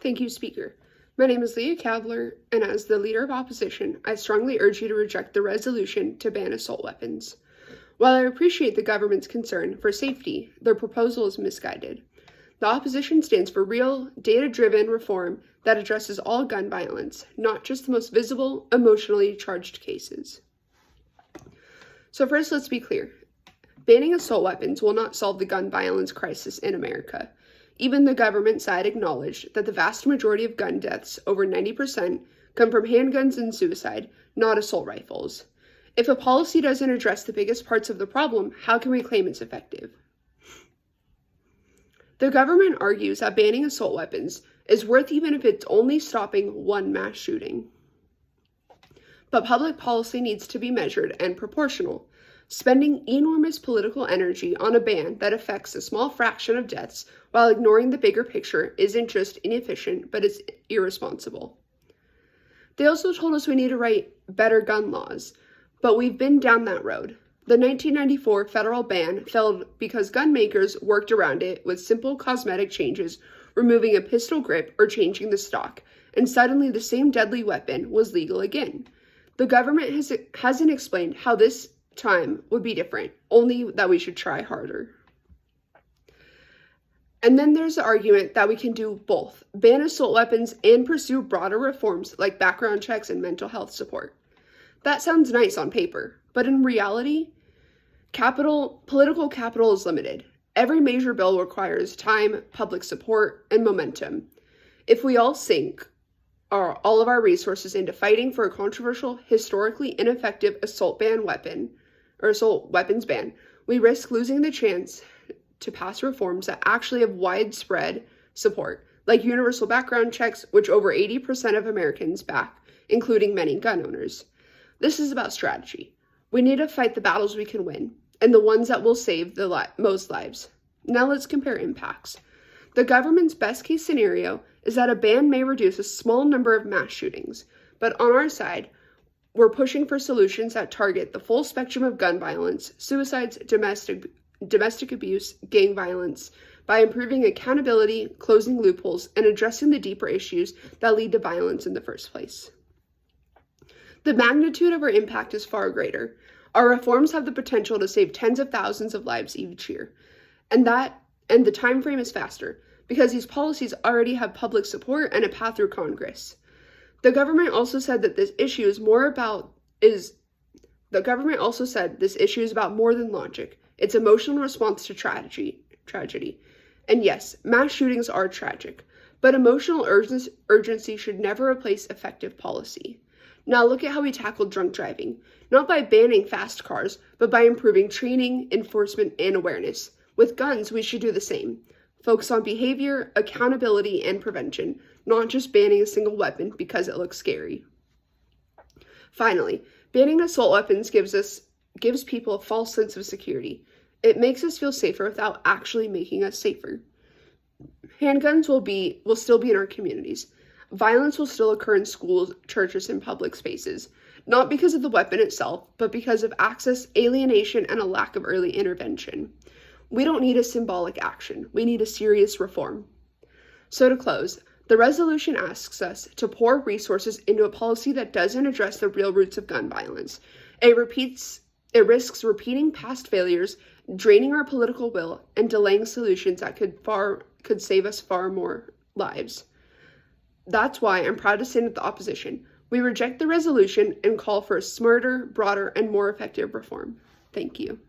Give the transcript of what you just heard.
Thank you, Speaker. My name is Leah Cavler, and as the Leader of Opposition, I strongly urge you to reject the resolution to ban assault weapons. While I appreciate the government's concern for safety, their proposal is misguided. The opposition stands for real, data-driven reform that addresses all gun violence, not just the most visible, emotionally charged cases. So first, let's be clear. Banning assault weapons will not solve the gun violence crisis in America. Even the government side acknowledged that the vast majority of gun deaths, over 90%, come from handguns and suicide, not assault rifles. If a policy doesn't address the biggest parts of the problem, how can we claim it's effective? The government argues that banning assault weapons is worth even if it's only stopping one mass shooting. But public policy needs to be measured and proportional. Spending enormous political energy on a ban that affects a small fraction of deaths while ignoring the bigger picture isn't just inefficient, but it's irresponsible. They also told us we need to write better gun laws, but we've been down that road. The 1994 federal ban failed because gun makers worked around it with simple cosmetic changes, removing a pistol grip or changing the stock, and suddenly the same deadly weapon was legal again. The government hasn't explained how this time would be different, only that we should try harder. And then there's the argument that we can do both, ban assault weapons and pursue broader reforms like background checks and mental health support. That sounds nice on paper, but in reality, political capital is limited. Every major bill requires time, public support, and momentum. If we all sink all of our resources into fighting for a controversial, historically ineffective assault weapons ban, we risk losing the chance to pass reforms that actually have widespread support, like universal background checks, which over 80% of Americans back, including many gun owners. This is about strategy. We need to fight the battles we can win, and the ones that will save the most lives. Now let's compare impacts. The government's best case scenario is that a ban may reduce a small number of mass shootings, but on our side, we're pushing for solutions that target the full spectrum of gun violence, suicides, domestic abuse, gang violence, by improving accountability, closing loopholes, and addressing the deeper issues that lead to violence in the first place. The magnitude of our impact is far greater. Our reforms have the potential to save tens of thousands of lives each year, and the time frame is faster because these policies already have public support and a path through Congress. The government also said this issue is about more than logic. It's emotional response to tragedy. And yes, mass shootings are tragic, but emotional urgency should never replace effective policy. Now look at how we tackled drunk driving, not by banning fast cars, but by improving training, enforcement, and awareness. With guns, we should do the same. Focus on behavior, accountability, and prevention, not just banning a single weapon because it looks scary. Finally, banning assault weapons gives people a false sense of security. It makes us feel safer without actually making us safer. Handguns will still be in our communities. Violence will still occur in schools, churches, and public spaces, not because of the weapon itself, but because of access, alienation, and a lack of early intervention. We don't need a symbolic action. We need a serious reform. So to close, the resolution asks us to pour resources into a policy that doesn't address the real roots of gun violence. It risks repeating past failures, draining our political will, and delaying solutions that could save us far more lives. That's why I'm proud to stand with the opposition. We reject the resolution and call for a smarter, broader, and more effective reform. Thank you.